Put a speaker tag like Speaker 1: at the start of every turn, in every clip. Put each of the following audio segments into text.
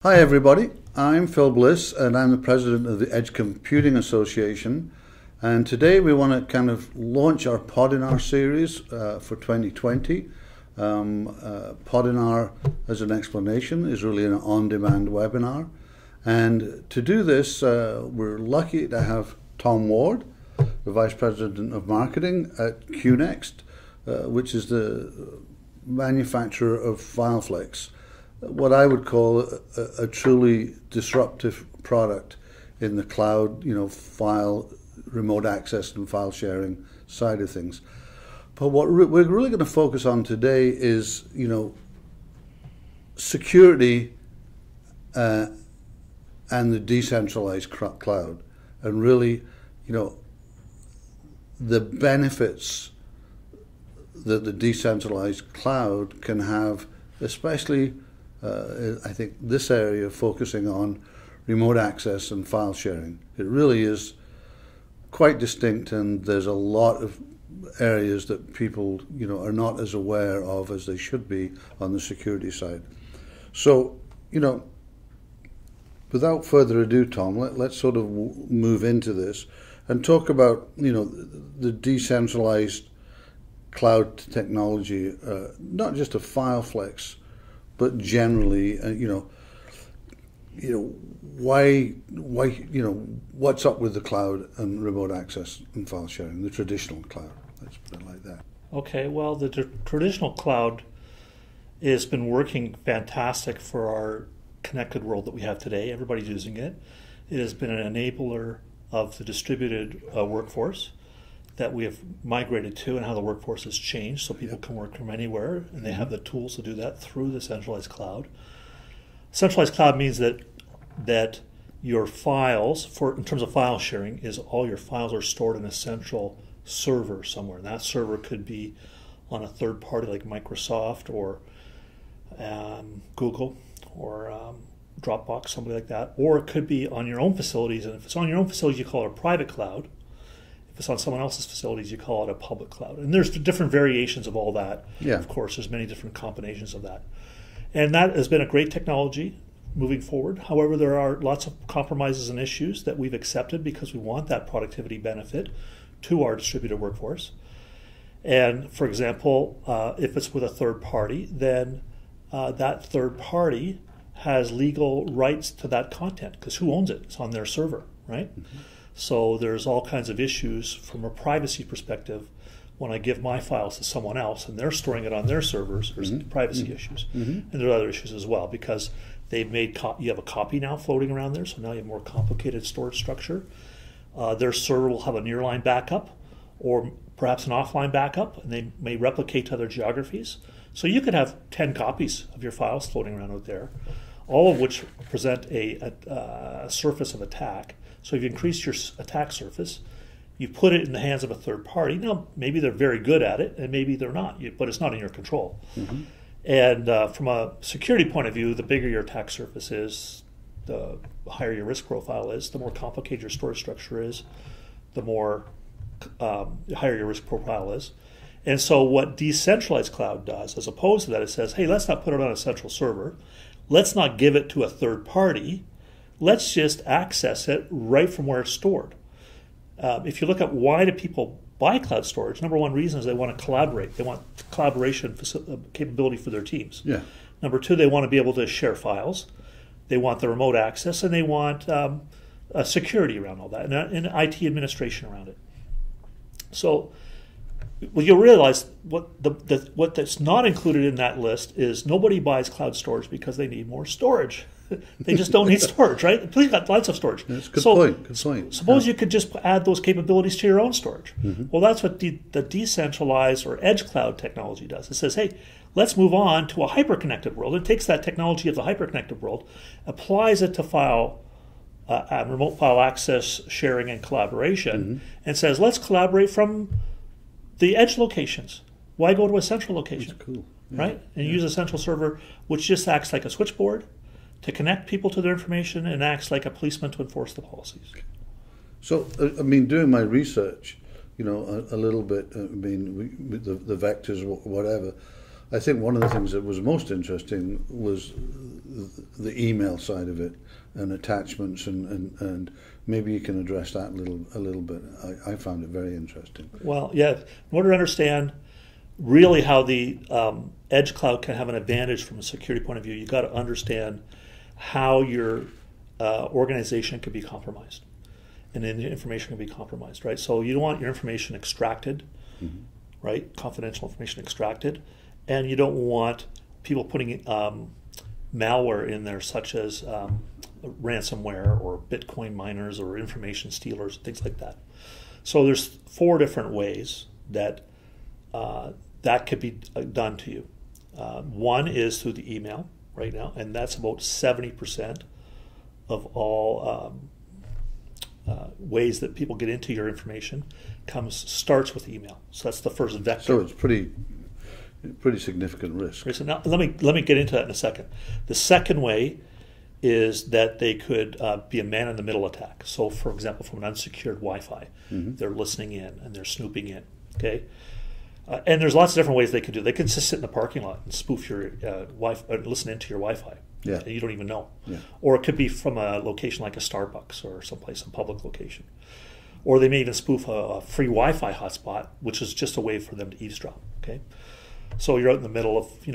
Speaker 1: Hi everybody, I'm Phil Bliss and I'm the president of the Edge Computing Association, and today we want to kind of launch our Podinar series for 2020. Podinar, as an explanation, is really an on-demand webinar, and to do this we're lucky to have Tom Ward, the Vice President of Marketing at Qnext, which is the manufacturer of FileFlex, what I would call a truly disruptive product in the cloud, file, remote access and file sharing side of things. But what we're really going to focus on today is, security and the decentralized cloud, and really, the benefits that the decentralized cloud can have, especially I think this area focusing on remote access and file sharing. It really is quite distinct, and there's a lot of areas that people are not as aware of as they should be on the security side. So, without further ado, Tom, let's sort of move into this and talk about the decentralized cloud technology, not just a FileFlex, but generally, what's up with the cloud and remote access and file sharing, the traditional cloud? Let's put it like that.
Speaker 2: Okay, well, the traditional cloud has been working fantastic for our connected world that we have today. Everybody's using it. It has been an enabler of the distributed workforce that we have migrated to, and how the workforce has changed, so people can work from anywhere, and they have the tools to do that through the centralized cloud. Centralized cloud means that your files, in terms of file sharing, is all your files are stored in a central server somewhere. And that server could be on a third party like Microsoft or Google or Dropbox, somebody like that, or it could be on your own facilities. And if it's on your own facilities, you call it a private cloud. If it's on someone else's facilities, you call it a public cloud. And there's different variations of all that.
Speaker 1: Yeah.
Speaker 2: Of course, there's many different combinations of that. And that has been a great technology moving forward. However, there are lots of compromises and issues that we've accepted because we want that productivity benefit to our distributed workforce. And for example, if it's with a third party, then that third party has legal rights to that content, because who owns it? It's on their server, right? Mm-hmm. So there's all kinds of issues from a privacy perspective when I give my files to someone else and they're storing it on their servers. There's privacy issues. And there are other issues as well, because they've made you have a copy now floating around there, so now you have a more complicated storage structure. Their server will have a nearline backup or perhaps an offline backup, and they may replicate to other geographies. So you could have 10 copies of your files floating around out there, all of which present a surface of attack. So if you increase your attack surface, you put it in the hands of a third party. Now, maybe they're very good at it, and maybe they're not, but it's not in your control. And from a security point of view, the bigger your attack surface is, the higher your risk profile is, the more complicated your storage structure is, the more higher your risk profile is. And so what decentralized cloud does, as opposed to that, it says, hey, let's not put it on a central server. Let's not give it to a third party. Let's just access it right from where it's stored. If you look at why do people buy cloud storage, number one reason is they want to collaborate. They want collaboration capability for their teams.
Speaker 1: Yeah.
Speaker 2: Number two, they want to be able to share files. They want the remote access, and they want security around all that, and IT administration around it. So you'll realize what that's not included in that list is nobody buys cloud storage because they need more storage. They just don't need storage, right? Please got lots of storage.
Speaker 1: That's a good point. Good point.
Speaker 2: Suppose you could just add those capabilities to your own storage. Well, that's what the decentralized or edge cloud technology does. It says, hey, let's move on to a hyper-connected world. It takes that technology of the hyper-connected world, applies it to remote file access, sharing, and collaboration, and says, let's collaborate from the edge locations. Why go to a central location?
Speaker 1: That's cool. Yeah.
Speaker 2: Right? And use a central server, which just acts like a switchboard to connect people to their information and acts like a policeman to enforce the policies.
Speaker 1: So, doing my research, a little bit, the vectors, whatever, I think one of the things that was most interesting was the email side of it and attachments, and maybe you can address that a little bit. I found it very interesting.
Speaker 2: Well, yeah, in order to understand really how the edge cloud can have an advantage from a security point of view, you've got to understand how your organization could be compromised, and then the information can be compromised, right? So you don't want your information extracted, right? Confidential information extracted, and you don't want people putting malware in there, such as ransomware or Bitcoin miners or information stealers, things like that. So there's 4 different ways that that could be done to you. One is through the email right now, and that's about 70% of all ways that people get into your information starts with email. So that's the first vector.
Speaker 1: So it's pretty significant risk.
Speaker 2: So now let me get into that in a second. The second way is that they could be a man-in-the-middle attack. So, for example, from an unsecured Wi-Fi, they're listening in and they're snooping in. Okay, and there's lots of different ways they could do. They could just sit in the parking lot and spoof your Wi-Fi, listen into your Wi-Fi.
Speaker 1: Yeah.
Speaker 2: And you don't even know.
Speaker 1: Yeah.
Speaker 2: Or it could be from a location like a Starbucks or someplace, a public location. Or they may even spoof a free Wi-Fi hotspot, which is just a way for them to eavesdrop. Okay. So you're out in the middle of, if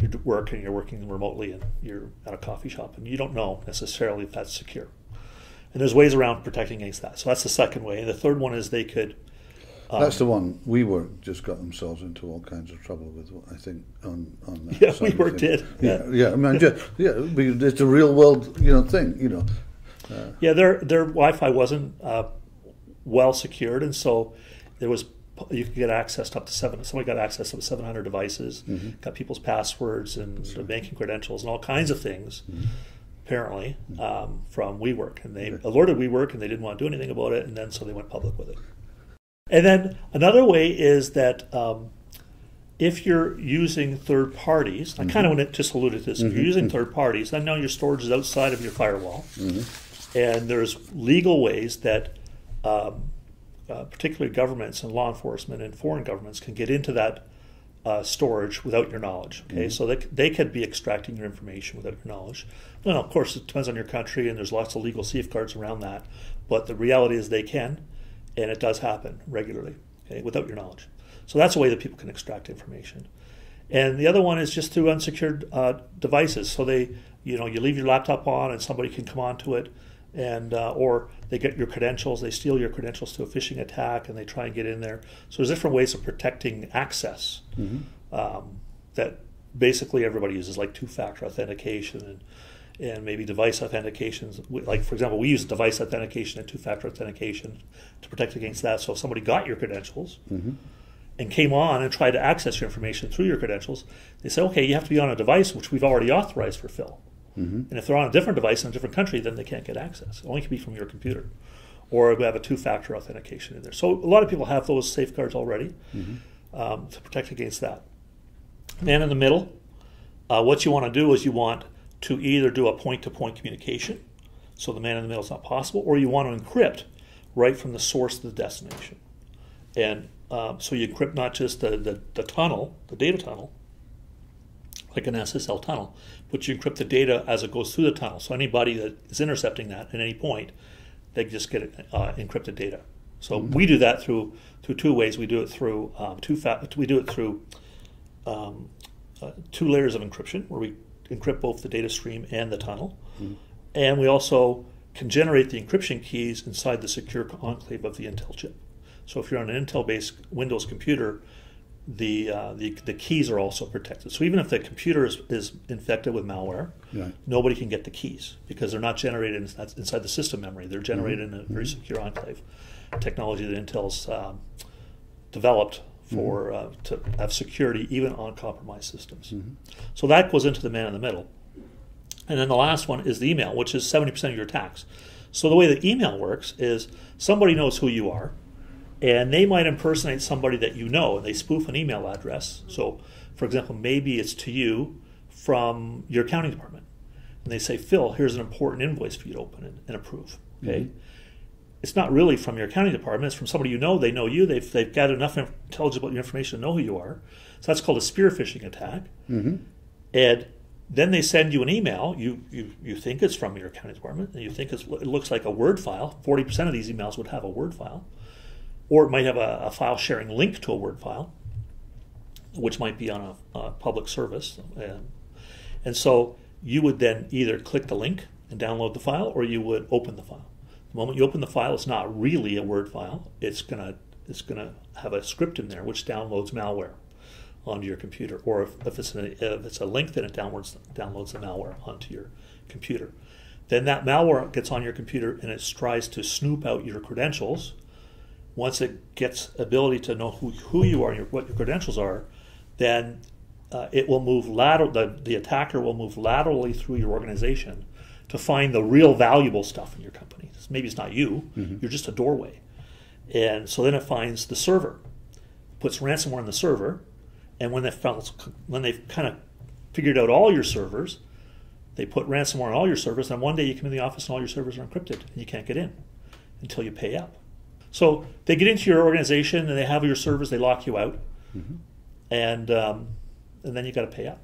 Speaker 2: you're working, you're working remotely and you're at a coffee shop and you don't know necessarily if that's secure. And there's ways around protecting against that. So that's the second way. And the third one is they could...
Speaker 1: that's the one WeWork just got themselves into all kinds of trouble with, I think, on that.
Speaker 2: Yeah, WeWork did.
Speaker 1: Yeah. I mean, because it's a real world, thing,
Speaker 2: Yeah, their Wi-Fi wasn't well secured, and so you could get access to up to somebody got access to 700 devices, got people's passwords and sort of banking credentials and all kinds of things, apparently, from WeWork. And they alerted WeWork and they didn't want to do anything about it, and then so they went public with it. And then another way is that if you're using third parties, I kind of just alluded to this, if you're using third parties, then now your storage is outside of your firewall. And there's legal ways that particularly governments and law enforcement and foreign governments can get into that storage without your knowledge. Okay, so they could be extracting your information without your knowledge. Well, of course, it depends on your country, and there's lots of legal safeguards around that. But the reality is they can, and it does happen regularly, okay, without your knowledge. So that's a way that people can extract information. And the other one is just through unsecured devices. So you leave your laptop on, and somebody can come onto it, and or they get your credentials, they steal your credentials to a phishing attack, and they try and get in there. So there's different ways of protecting access that basically everybody uses, like two-factor authentication and maybe device authentications. Like, for example, we use device authentication and two-factor authentication to protect against that. So if somebody got your credentials and came on and tried to access your information through your credentials, they say, okay, you have to be on a device which we've already authorized for Phil. And if they're on a different device in a different country, then they can't get access. It only can be from your computer. Or we have a two-factor authentication in there. So a lot of people have those safeguards already to protect against that. Man in the middle, what you want to do is you want to either do a point-to-point communication, so the man in the middle is not possible, or you want to encrypt right from the source to the destination. And so you encrypt not just the tunnel, the data tunnel, like an SSL tunnel, but you encrypt the data as it goes through the tunnel. So anybody that is intercepting that at any point, they just get encrypted data. So we do that through 2 ways. We do it through two layers of encryption, where we encrypt both the data stream and the tunnel, and we also can generate the encryption keys inside the secure enclave of the Intel chip. So if you're on an Intel-based Windows computer, the keys are also protected. So even if the computer is infected with malware, nobody can get the keys because they're not generated inside the system memory. They're generated in a very secure enclave technology that Intel's developed for to have security even on compromised systems. So that goes into the man in the middle. And then the last one is the email, which is 70% of your attacks. So the way the email works is somebody knows who you are, and they might impersonate somebody that you know, and they spoof an email address. So, for example, maybe it's to you from your accounting department. And they say, Phil, here's an important invoice for you to open and approve. Okay? it's not really from your accounting department. It's from somebody you know. They know you. They've got enough intelligence about your information to know who you are. So that's called a spear-phishing attack.
Speaker 1: Mm-hmm.
Speaker 2: And then they send you an email. You think it's from your accounting department, and you think it looks like a Word file. 40% of these emails would have a Word file. Or it might have a file sharing link to a Word file, which might be on a public service. And so you would then either click the link and download the file, or you would open the file. The moment you open the file, it's not really a Word file. It's gonna have a script in there which downloads malware onto your computer. Or if it's a link, then it downloads the malware onto your computer. Then that malware gets on your computer and it tries to snoop out your credentials. Once it gets ability to know who you are and what your credentials are, then it will move the attacker will move laterally through your organization to find the real valuable stuff in your company. Maybe it's not you,
Speaker 1: Mm-hmm.
Speaker 2: you're just a doorway. And so then it finds the server, puts ransomware in the server, and when they've kind of figured out all your servers, they put ransomware on all your servers, and one day you come in the office and all your servers are encrypted, and you can't get in until you pay up. So they get into your organization and they have your servers, they lock you out,
Speaker 1: Mm-hmm.
Speaker 2: and then you got to pay up,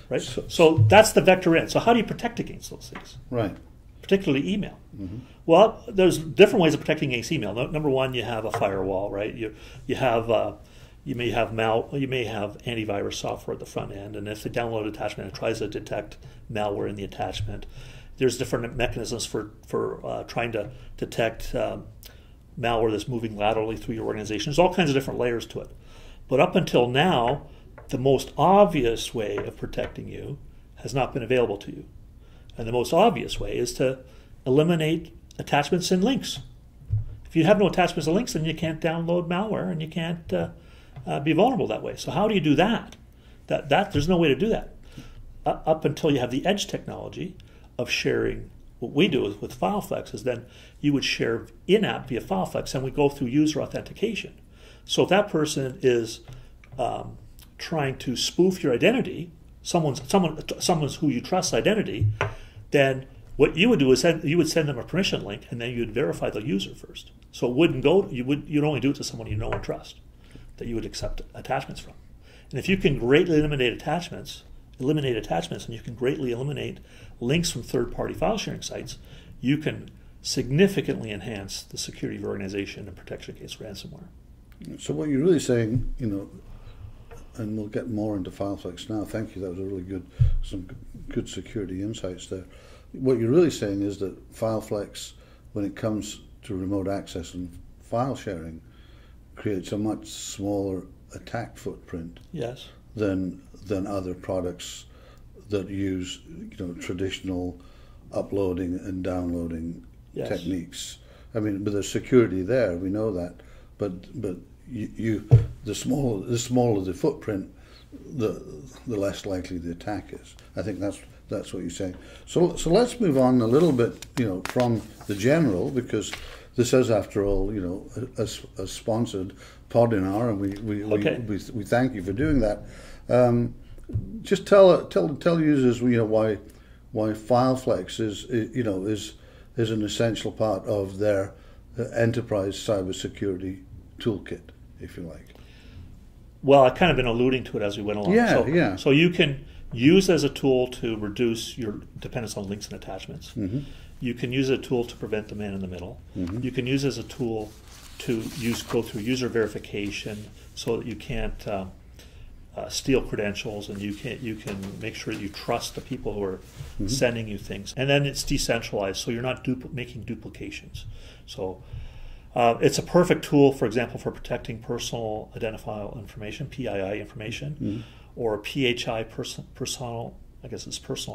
Speaker 2: right? So that's the vector in. So how do you protect against those things?
Speaker 1: Right.
Speaker 2: Particularly email.
Speaker 1: Mm-hmm.
Speaker 2: Well, there's different ways of protecting against email. Number one, you have a firewall, right? You may have antivirus software at the front end, and if they download an attachment, it tries to detect malware in the attachment. There's different mechanisms for trying to detect malware that's moving laterally through your organization. There's all kinds of different layers to it. But up until now, the most obvious way of protecting you has not been available to you. And the most obvious way is to eliminate attachments and links. If you have no attachments and links, then you can't download malware and you can't be vulnerable that way. So how do you do that? There's no way to do that. Up until you have the edge technology of sharing. What we do with FileFlex is then you would share in-app via FileFlex, and we go through user authentication. So if that person is trying to spoof your identity, someone's who you trust's identity, then what you would do is you would send them a permission link, and then you would verify the user first. So it wouldn't go. You'd only do it to someone you know and trust, that you would accept attachments from. And if you can greatly eliminate attachments, and you can greatly eliminate links from third-party file sharing sites, you can significantly enhance the security of your organization and protection against ransomware.
Speaker 1: So what you're really saying, and we'll get more into FileFlex now. Thank you. That was some good security insights there. What you're really saying is that FileFlex, when it comes to remote access and file sharing, creates a much smaller attack footprint.
Speaker 2: Yes.
Speaker 1: Than other products that use traditional uploading and downloading
Speaker 2: Yes.
Speaker 1: techniques. I mean, but there's security there. We know that. But the smaller the footprint, the less likely the attack is. I think that's what you're saying. So let's move on a little bit, from the general, because this is, after all, a sponsored poddinar, and we thank you for doing that. Just tell users, why FileFlex is an essential part of their enterprise cybersecurity toolkit, if you like.
Speaker 2: Well, I've kind of been alluding to it as we went along. So you can use as a tool to reduce your dependence on links and attachments.
Speaker 1: Mm-hmm.
Speaker 2: You can use a tool to prevent the man in the middle.
Speaker 1: Mm-hmm.
Speaker 2: You can use as a tool to go through user verification so that you can't steal credentials, and you can make sure you trust the people who are
Speaker 1: Mm-hmm.
Speaker 2: sending you things. And then it's decentralized, so you're not making duplications. So it's a perfect tool, for example, for protecting personal identifiable information, PII information,
Speaker 1: Mm-hmm.
Speaker 2: or PHI, personal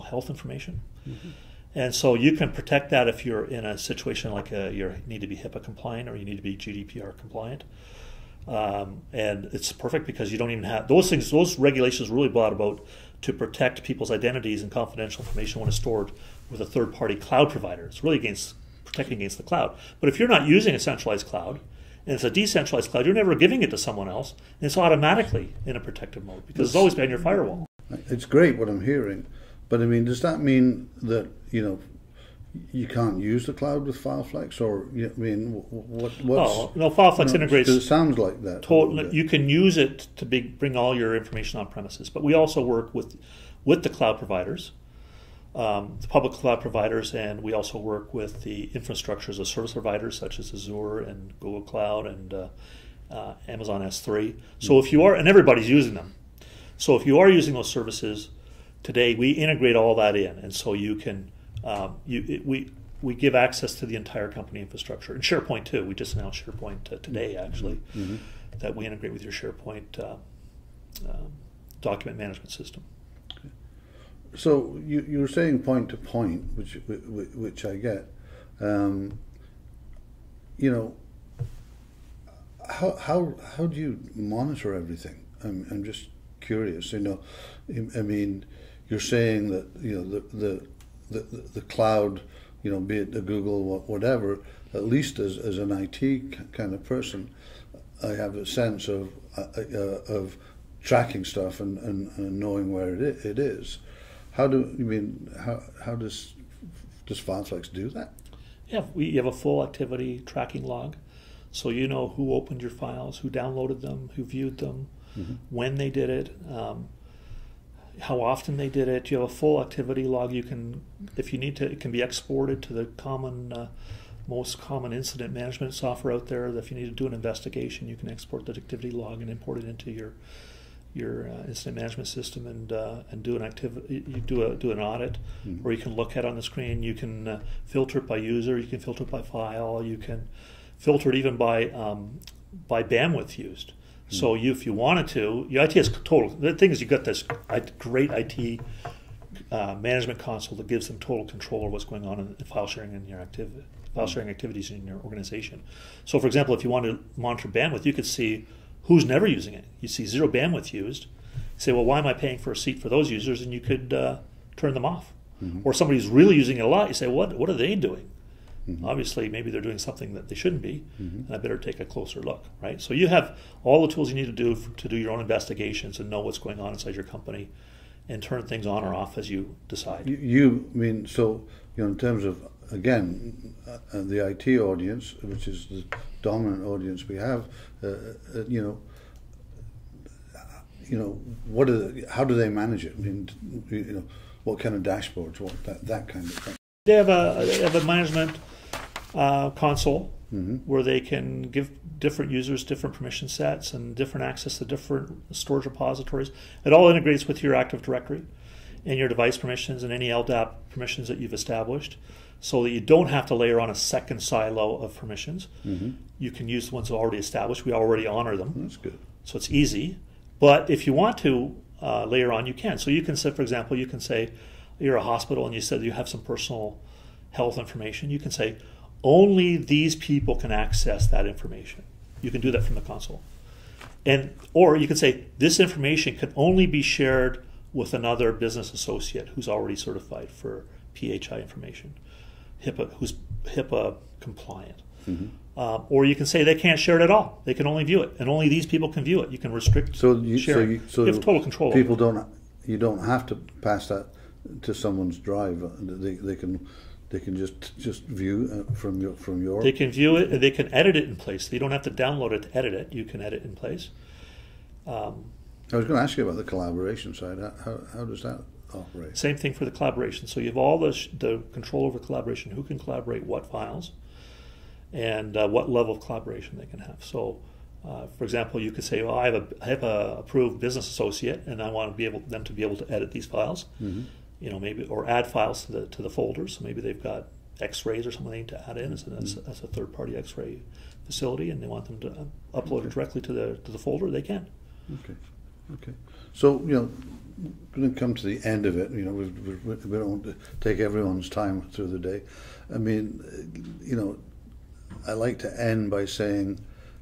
Speaker 2: health information.
Speaker 1: Mm-hmm.
Speaker 2: And so you can protect that if you're in a situation like you need to be HIPAA compliant or you need to be GDPR compliant. And it's perfect because you don't even have those things. Those regulations really brought about to protect people's identities and confidential information when it's stored with a third-party cloud provider. It's really protecting against the cloud. But if you're not using a centralized cloud and it's a decentralized cloud, you're never giving it to someone else, and it's automatically in a protective mode because it's always behind your firewall.
Speaker 1: It's great what I'm hearing, but I mean, does that mean that you can't use the cloud with FileFlex, or I mean, what's
Speaker 2: Oh, no, FileFlex integrates.
Speaker 1: Because it sounds like that.
Speaker 2: Totally, you can use it to bring all your information on premises, but we also work with the cloud providers, the public cloud providers, and we also work with the infrastructure as a service providers such as Azure and Google Cloud and Amazon S3. So if you are, and everybody's using them. So if you are using those services today, we integrate all that in, and so you can we give access to the entire company infrastructure, and SharePoint too. We just announced SharePoint today, actually, that we integrate with your SharePoint document management system.
Speaker 1: So you were saying point to point, which I get. You know, how do you monitor everything? I'm just curious. You know, I mean, you're saying that, you know, the cloud, you know, be it the Google, whatever, at least as an IT kind of person, I have a sense of tracking stuff and knowing where it is. How does FileFlex do that?
Speaker 2: Yeah, you have a full activity tracking log, so you know who opened your files, who downloaded them, who viewed them, when they did it, how often they did it. You have a full activity log. You can, if you need to, it can be exported to the most common incident management software out there. If you need to do an investigation, you can export that activity log and import it into your incident management system and do an activity. You do an audit, or you can look at it on the screen. You can filter it by user. You can filter it by file. You can filter it even by bandwidth used. So if you wanted to, your IT is total. The thing is, you got this great IT management console that gives them total control of what's going on in file sharing and your file sharing activities in your organization. So, for example, if you want to monitor bandwidth, you could see who's never using it. You see 0 bandwidth used. You say, well, why am I paying for a seat for those users? And you could turn them off. Or somebody's really using it a lot. You say, what are they doing? Obviously, maybe they're doing something that they shouldn't be, and I better take a closer look, right? So you have all the tools you need to do to do your own investigations and know what's going on inside your company, and turn things on or off as you decide.
Speaker 1: You mean, so, you know, in terms of, again, the IT audience, which is the dominant audience we have, you know, how do they manage it? I mean, you know, what kind of dashboards, that kind of thing.
Speaker 2: They have a management console where they can give different users different permission sets and different access to different storage repositories. It all integrates with your Active Directory and your device permissions and any LDAP permissions that you've established, so that you don't have to layer on a second silo of permissions. You can use the ones already established. We already honor them.
Speaker 1: That's good.
Speaker 2: So it's easy. But if you want to layer on, you can. So you can say, for example, you can say you're a hospital and you said you have some personal health information. You can say, only these people can access that information. You can do that from the console. Or you can say, this information can only be shared with another business associate who's already certified for PHI information, who's HIPAA compliant. Or you can say they can't share it at all. They can only view it, and only these people can view it. You can restrict sharing. You have total control.
Speaker 1: People you don't have to pass that to someone's drive. They can just view from your.
Speaker 2: They can view it, and they can edit it in place. You don't have to download it to edit it. You can edit in place.
Speaker 1: I was going to ask you about the collaboration side. How does that operate?
Speaker 2: Same thing for the collaboration. So you have all the control over collaboration. Who can collaborate what files, and what level of collaboration they can have. So, for example, you could say, well, I have a approved business associate, and I want them to be able to edit these files. You know, maybe, or add files to the folders. So maybe they've got X-rays or something to add in as a third-party X-ray facility, and they want them to upload it directly to the folder. They can.
Speaker 1: Okay. So, you know, going to come to the end of it. You know, we don't want to take everyone's time through the day. I mean, you know, I like to end by saying,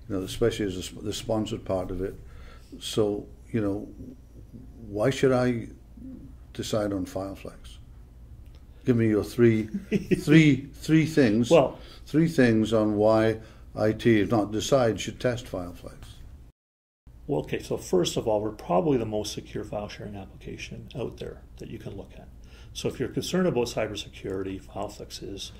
Speaker 1: you know, especially as the sponsored part of it. So, you know, why should I decide on FileFlex? Give me your three things.
Speaker 2: Well,
Speaker 1: 3 things on why IT, if not decide, should test FileFlex.
Speaker 2: Well, okay. So first of all, we're probably the most secure file sharing application out there that you can look at. So if you're concerned about cybersecurity, FileFlex is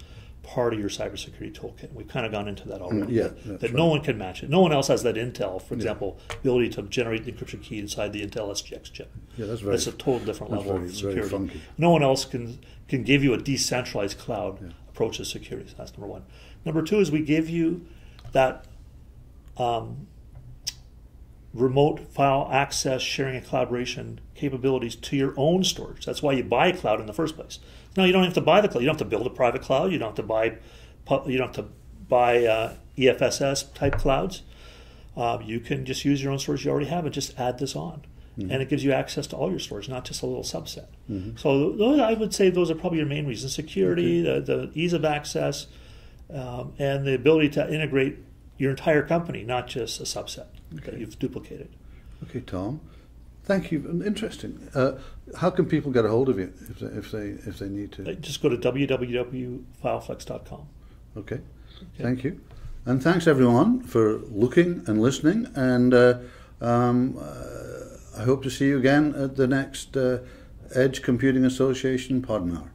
Speaker 2: part of your cybersecurity toolkit. We've kind of gone into that already. That no one can match it. No one else has that Intel, for example, ability to generate the encryption key inside the Intel SGX chip.
Speaker 1: Yeah, that's
Speaker 2: a total different level of security.
Speaker 1: Very funky.
Speaker 2: No one else can give you a decentralized cloud approach to security. So that's number one. Number two is we give you that remote file access, sharing, and collaboration capabilities to your own storage. That's why you buy a cloud in the first place. No, you don't have to buy the cloud. You don't have to build a private cloud. You don't have to buy EFSS type clouds. You can just use your own storage you already have and just add this on. And it gives you access to all your storage, not just a little subset. So those, I would say those are probably your main reasons: security, the ease of access, and the ability to integrate your entire company, not just a subset that you've duplicated.
Speaker 1: Okay, Tom. Thank you. Interesting. How can people get a hold of you if they need to?
Speaker 2: Just go to www.fileflex.com.
Speaker 1: Okay. Thank you. And thanks everyone for looking and listening. And I hope to see you again at the next Edge Computing Association Podnar.